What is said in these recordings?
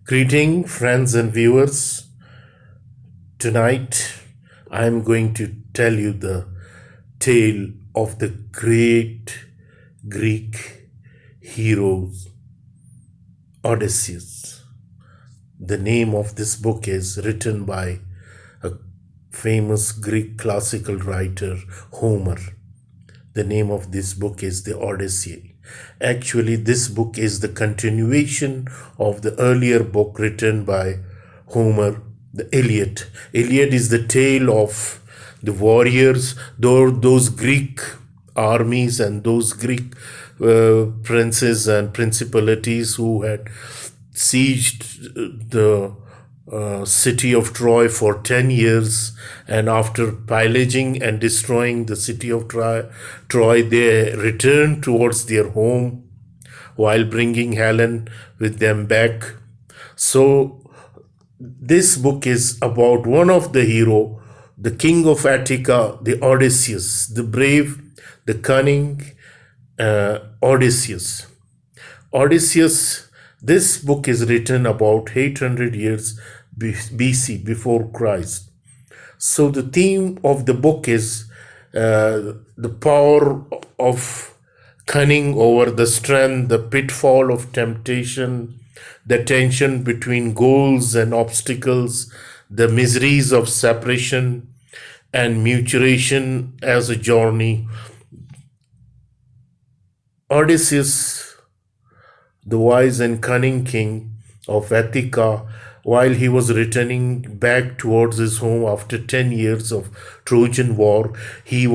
Greeting, friends and viewers. Tonight, I am going to tell you the tale of the great Greek heroes, Odysseus. The name of this book is written by a famous Greek classical writer, Homer. The name of this book is the Odyssey. Actually, this book is the continuation of the earlier book written by Homer, the Iliad. Iliad is the tale of the warriors, those Greek armies and those Greek princes and principalities who had sieged the city of Troy for 10 years, and after pillaging and destroying the city of Troy, they returned towards their home while bringing Helen with them back. So this book is about one of the hero, the king of Attica, the Odysseus, the brave, the cunning Odysseus. Odysseus, this book is written about 800 years BC, before Christ. So the theme of the book is the power of cunning over the strength, the pitfall of temptation, the tension between goals and obstacles, the miseries of separation and mutilation as a journey. Odysseus, the wise and cunning king of Attica, while he was returning back towards his home after 10 years of Trojan War, he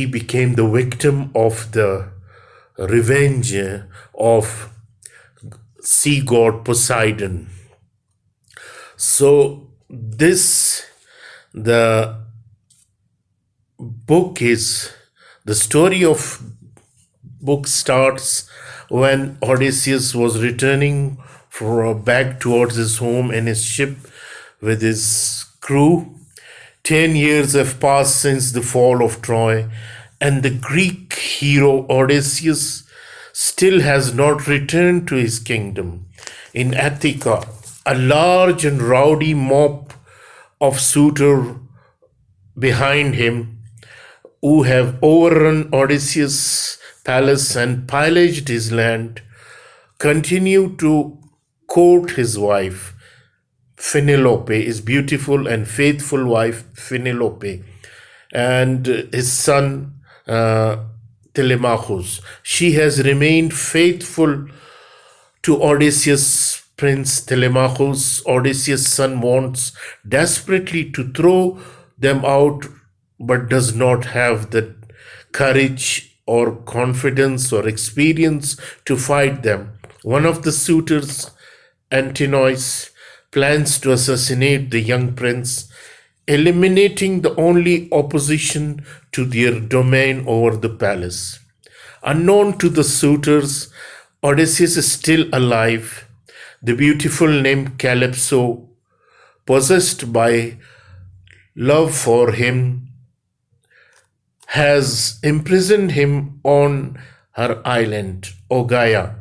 became the victim of the revenge of sea god Poseidon. So the story of book starts when Odysseus was returning back towards his home in his ship with his crew. 10 years have passed since the fall of Troy, and the Greek hero Odysseus still has not returned to his kingdom. In Attica, a large and rowdy mob of suitors behind him who have overrun Odysseus' palace and pillaged his land continue to court his wife. Penelope, his beautiful and faithful wife Penelope, and his son Telemachus. She has remained faithful to Odysseus. Prince Telemachus, Odysseus' son, wants desperately to throw them out, but does not have the courage or confidence or experience to fight them. One of the suitors, Antinous, plans to assassinate the young prince, eliminating the only opposition to their domain over the palace. Unknown to the suitors, Odysseus is still alive. The beautiful nymph Calypso, possessed by love for him, has imprisoned him on her island, Ogaya.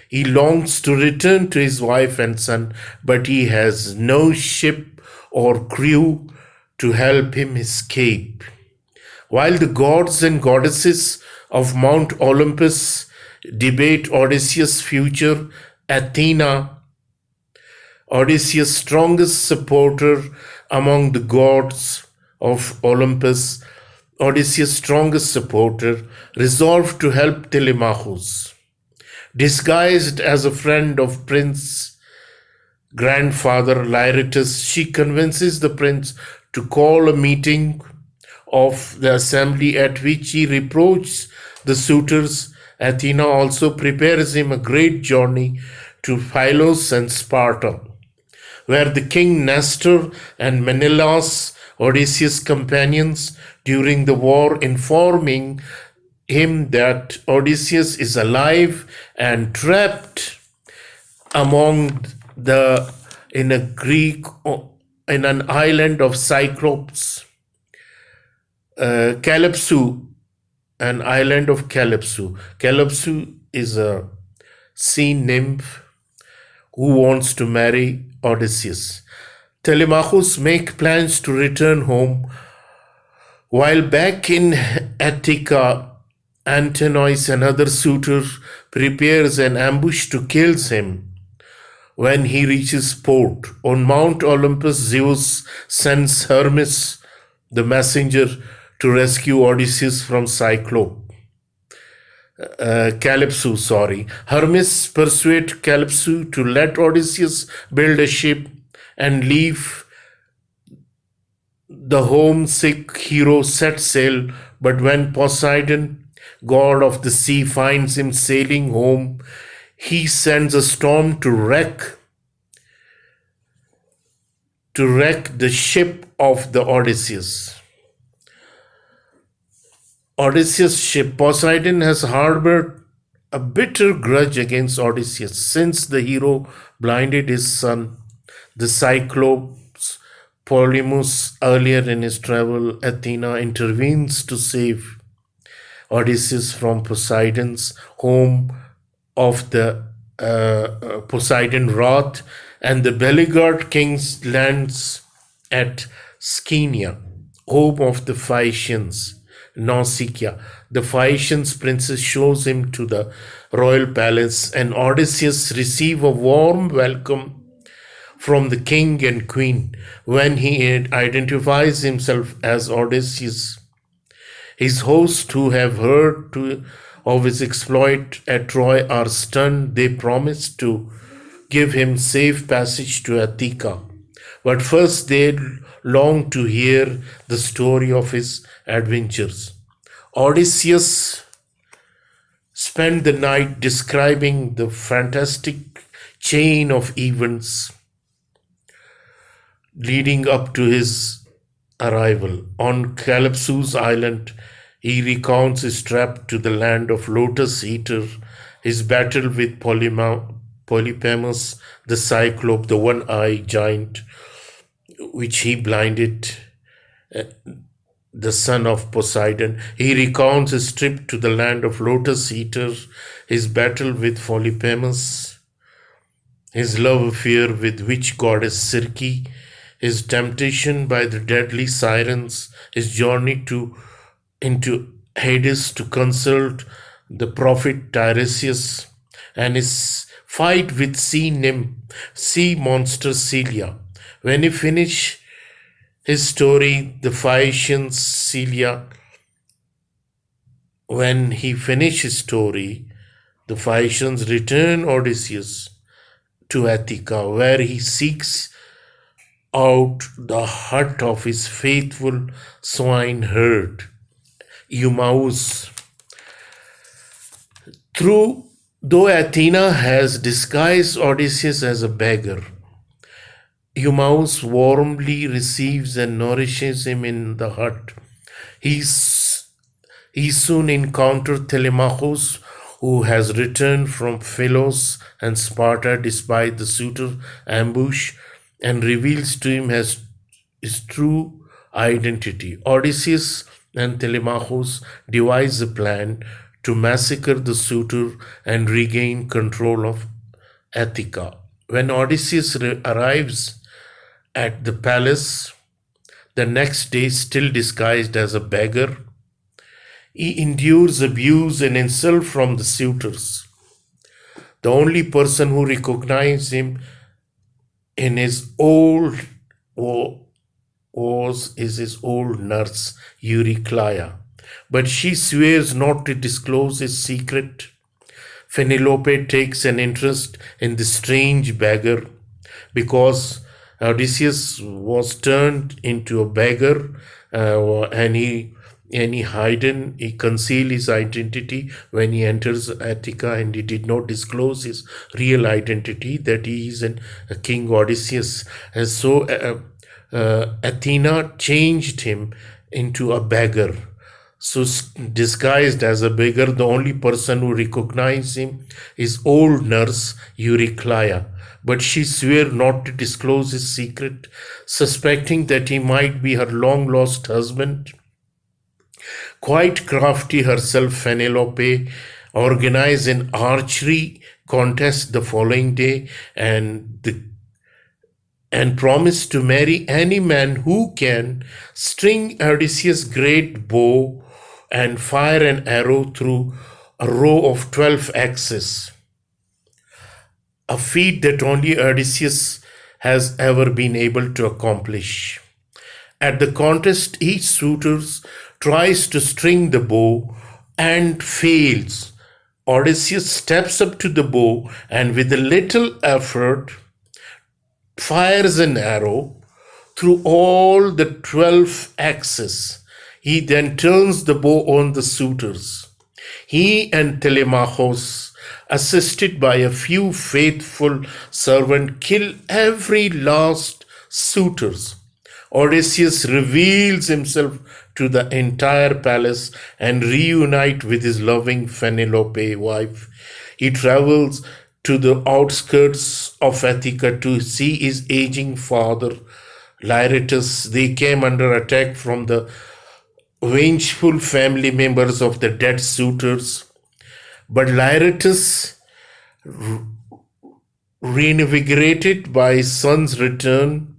He longs to return to his wife and son, but he has no ship or crew to help him escape. While the gods and goddesses of Mount Olympus debate Odysseus' future, Athena, Odysseus' strongest supporter among the gods of Olympus, Odysseus' strongest supporter, resolved to help Telemachus. Disguised as a friend of Prince grandfather Lyratus, she convinces the prince to call a meeting of the assembly at which he reproaches the suitors. Athena also prepares him a great journey to Pylos and Sparta, where the king Nestor and Menelaus, Odysseus' companions during the war, informing him that Odysseus is alive and trapped among in an island of Cyclops, Calypso, an island of Calypso. Calypso is a sea nymph who wants to marry Odysseus. Telemachus makes plans to return home. While back in Attica, Antinous, another suitor, prepares an ambush to kill him. When he reaches port, on Mount Olympus, Zeus sends Hermes, the messenger, to rescue Odysseus from Calypso. Hermes persuades Calypso to let Odysseus build a ship and leave. The homesick hero sets sail, but when Poseidon, god of the sea, finds him sailing home, he sends a storm to wreck the ship of the Odysseus. Odysseus' ship, Poseidon has harbored a bitter grudge against Odysseus since the hero blinded his son, the Cyclops Polymus. Earlier in his travel, Athena intervenes to save Odysseus from Poseidon's home of the Poseidon wrath, and the Beleaguered king lands at Scenia, home of the Phaeacians. Nausicaa, the Phaeacians princess, shows him to the royal palace, and Odysseus receives a warm welcome from the king and queen. When he identifies himself as Odysseus, his hosts, who have heard of his exploit at Troy, are stunned. They promise to give him safe passage to Attica. But first they long to hear the story of his adventures. Odysseus spent the night describing the fantastic chain of events leading up to his arrival. On Calypso's island, he recounts his trip to the land of Lotus Eater, his battle with Polyphemus, the Cyclope, the one-eyed giant, which he blinded, the son of Poseidon. He recounts his trip to the land of Lotus Eater, his battle with Polyphemus, his love affair with witch goddess Circe, his temptation by the deadly sirens, his journey into Hades to consult the prophet Tiresias, and his fight with sea monster Celia. When he finished his story, the Phaeacians return Odysseus to Attica, where he seeks out the hut of his faithful swineherd, Eumaeus. Though Athena has disguised Odysseus as a beggar, Eumaeus warmly receives and nourishes him in the hut. He soon encounters Telemachus, who has returned from Philos and Sparta despite the suitor ambush, and reveals to him his true identity. Odysseus and Telemachus devise a plan to massacre the suitor and regain control of Attica. When Odysseus arrives at the palace the next day, still disguised as a beggar, he endures abuse and insult from the suitors. The only person who recognizes him in his old is his old nurse Euryclea, but she swears not to disclose his secret. Penelope takes an interest in the strange beggar because Odysseus was turned into a beggar, and he concealed his identity when he enters Attica, and he did not disclose his real identity, that he is a King Odysseus. And so Athena changed him into a beggar. So disguised as a beggar, the only person who recognized him is old nurse Euryclea. But she swore not to disclose his secret, suspecting that he might be her long-lost husband. Quite crafty herself, Penelope organized an archery contest the following day, and promised to marry any man who can string Odysseus' great bow and fire an arrow through a row of 12 axes, a feat that only Odysseus has ever been able to accomplish. At the contest, each suitor tries to string the bow and fails. Odysseus steps up to the bow and, with a little effort, fires an arrow through all the 12 axes. He then turns the bow on the suitors. He and Telemachus, assisted by a few faithful servants, kill every last suitors. Odysseus reveals himself to the entire palace and reunites with his loving Penelope wife. He travels to the outskirts of Attica to see his aging father, Lyratus. They came under attack from the vengeful family members of the dead suitors. But Lyratus, reinvigorated by his son's return,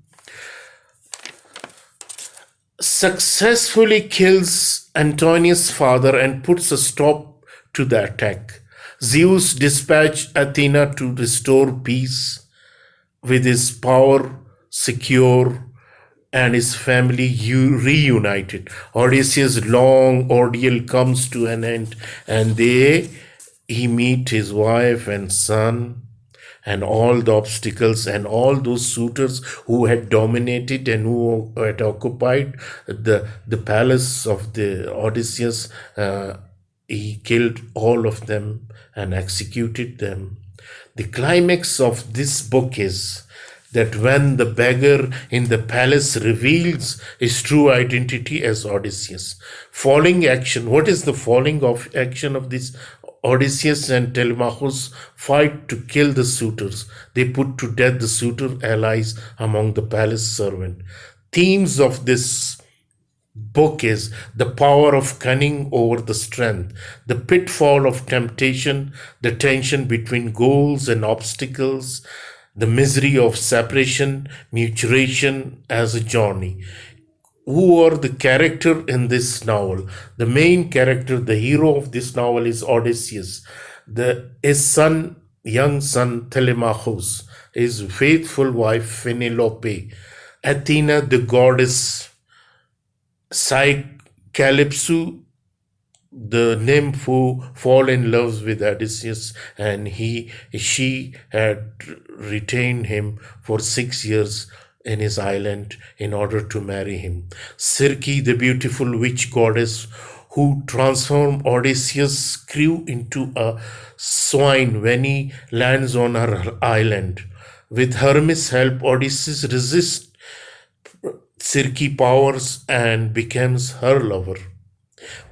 successfully kills Antonius' father and puts a stop to the attack. Zeus dispatched Athena to restore peace. With his power secure and his family reunited, Odysseus' long ordeal comes to an end, and he meet his wife and son, and all the obstacles and all those suitors who had dominated and who had occupied the palace of the Odysseus. He killed all of them and executed them. The climax of this book is that when the beggar in the palace reveals his true identity as Odysseus, falling action, what is the falling of action of this? Odysseus and Telemachus fight to kill the suitors. They put to death the suitor allies among the palace servant. Themes of this book is the power of cunning over the strength, the pitfall of temptation, the tension between goals and obstacles, the misery of separation, mutilation as a journey. Who are the character in this novel? The main character, the hero of this novel is Odysseus. His young son Telemachus, his faithful wife Penelope, Athena, the goddess, Calypso, the nymph who fall in love with Odysseus, and she had retained him for 6 years in his island in order to marry him. Circe, the beautiful witch goddess who transformed Odysseus' crew into a swine when he lands on her island. With Hermes' help, Odysseus resists Circe powers and becomes her lover.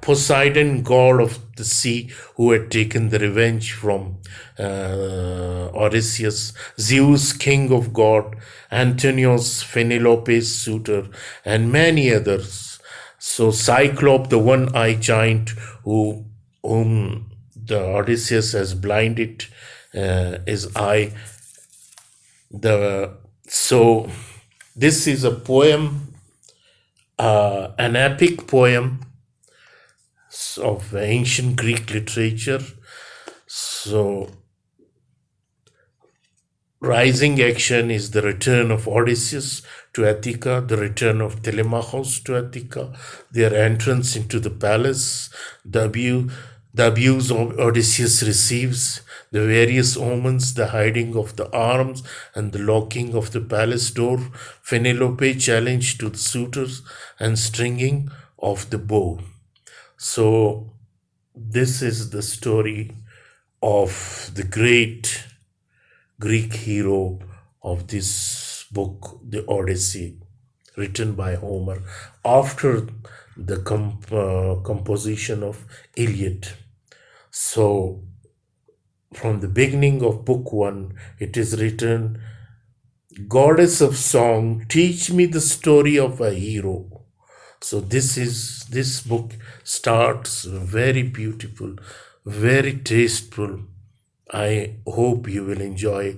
Poseidon, god of the sea, who had taken the revenge from Odysseus, Zeus, king of god, Antonius, Penelope's suitor, and many others. So Cyclops, the one-eyed giant whom the Odysseus has blinded his eye. So this is a poem, an epic poem of ancient Greek literature. So, rising action is the return of Odysseus to Attica, the return of Telemachus to Attica, their entrance into the palace, the abuse Odysseus receives, the various omens, the hiding of the arms and the locking of the palace door, Penelope challenge to the suitors, and stringing of the bow. So this is the story of the great Greek hero of this book, the Odyssey, written by Homer after the composition of Iliad. So from the beginning of book 1, it is written, "Goddess of song, teach me the story of a hero." So this book starts very beautiful, very tasteful, I hope you will enjoy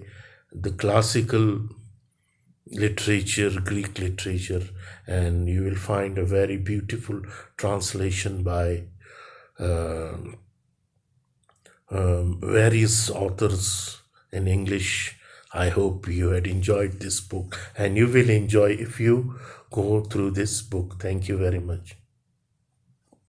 the classical literature, Greek literature, and you will find a very beautiful translation by uh, various authors in English. I hope you had enjoyed this book, and you will enjoy if you go through this book. Thank you very much.